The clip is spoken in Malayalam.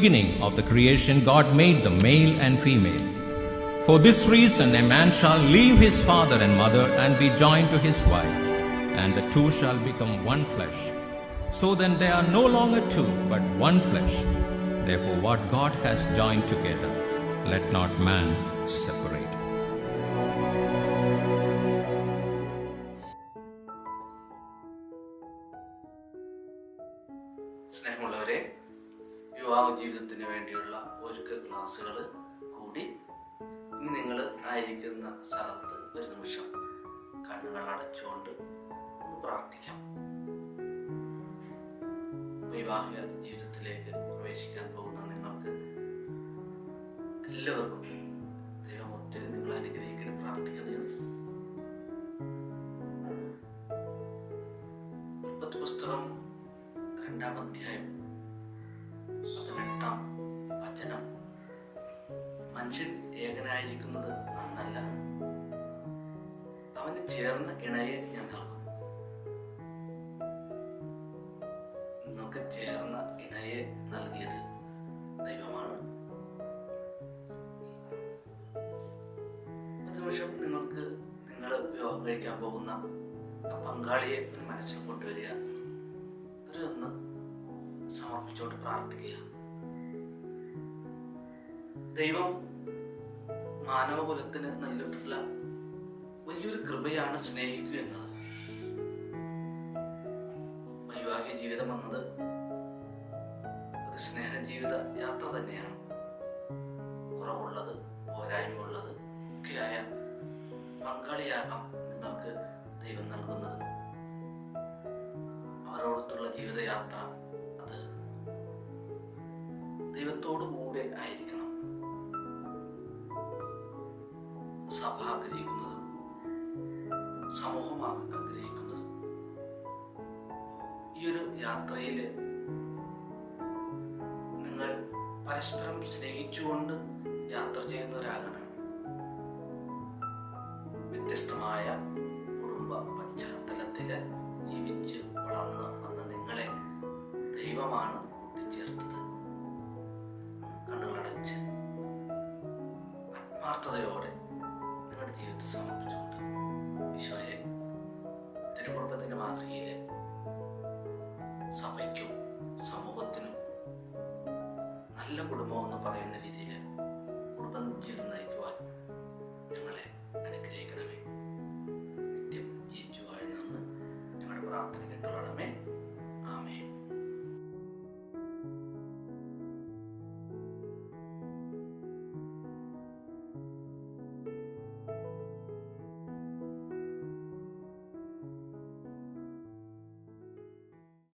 beginning of the creation, God made them male and female. For this reason, a man shall leave his father and mother and be joined to his wife, and the two shall become one flesh. So then they are no longer two, but one flesh. Therefore, what God has joined together, let not man separate. സ്നേഹമുള്ളവരെ, വിവാഹ ജീവിതത്തിന് വേണ്ടിയുള്ള ഒരുക്ക ക്ലാസ്സുകൾ കൂടി ഇനി നിങ്ങൾ ആയിരിക്കുന്ന സ്ഥലത്ത് ഒരു നിമിഷം കണ്ണുകൾ അടച്ചുകൊണ്ട് ഒന്ന് പ്രാർത്ഥിക്കാം. വിവാഹ ജീവിതത്തിലേക്ക് പ്രവേശിക്കാൻ പോകുന്ന നിങ്ങൾക്ക് എല്ലാവർക്കും ദൈവം ഒത്തിരി നിങ്ങൾ അനുഗ്രഹിക്കണം പ്രാർത്ഥിക്കുന്നതാണ്. ഉൽപ്പത്തി പുസ്തകം 2-ാം അധ്യായം 18-ാം വചനം, മനുഷ്യൻ ഏകനായിരിക്കുന്നത് നന്നല്ല, അവന് ചേർന്ന ഇണയെ ഞാൻ നൽകും. നിങ്ങൾക്ക് ചേർന്ന ഇണയെ നൽകിയത് ദൈവമാണ്. ഒരു നിമിഷം നിങ്ങൾക്ക് നിങ്ങൾ വിവാഹം കഴിക്കാൻ പോകുന്ന ആ പങ്കാളിയെ മനസ്സിൽ കൊണ്ടുവരിക, ഒന്ന് സമർപ്പിച്ചോട്ട് പ്രാർത്ഥിക്കുക. ദൈവം മാനവകുലത്തിന് നൽകിയിട്ടുള്ള വലിയൊരു കൃപയാണ് സ്നേഹിക്കുക എന്നത്. വൈവാഹിക ജീവിതം എന്നത് ഒരു സ്നേഹ ജീവിത യാത്ര തന്നെയാണ്. കുറവുള്ളത് പോരായ്മയുള്ളത് ഒക്കെയായ പങ്കാളിയാകാം നിങ്ങൾക്ക് ദൈവം നൽകുന്നത്. അവരോടൊത്തുള്ള ജീവിതയാത്ര അത് ദൈവത്തോടു കൂടെ ആയിരിക്കണം. സഭ ആഗ്രഹിക്കുന്നത്, സമൂഹം ആഗ്രഹിക്കുന്നത് ഈ ഒരു യാത്രയിൽ നിങ്ങൾ പരസ്പരം സ്നേഹിച്ചുകൊണ്ട് യാത്ര ചെയ്യുന്നവരാകണം. വ്യത്യസ്തമായ കുടുംബ പശ്ചാത്തലത്തില് ജീവിച്ച് വളർന്ന് വന്ന നിങ്ങളെ ദൈവമാണ് കൂട്ടിച്ചേർത്തത്. കണ്ണുകളടച്ച് ആത്മാർത്ഥതയോടെ നിങ്ങളുടെ ജീവിതത്തെ സമർപ്പിച്ചുകൊണ്ട് ഈശോയെ തിരുകുടുംബത്തിന്റെ മാതൃകയില് സഭയ്ക്കും സമൂഹത്തിനും നല്ല കുടുംബം എന്ന് പറയുന്ന രീതിയിൽ കുടുംബ ജീവിതം നയിക്കുവാൻ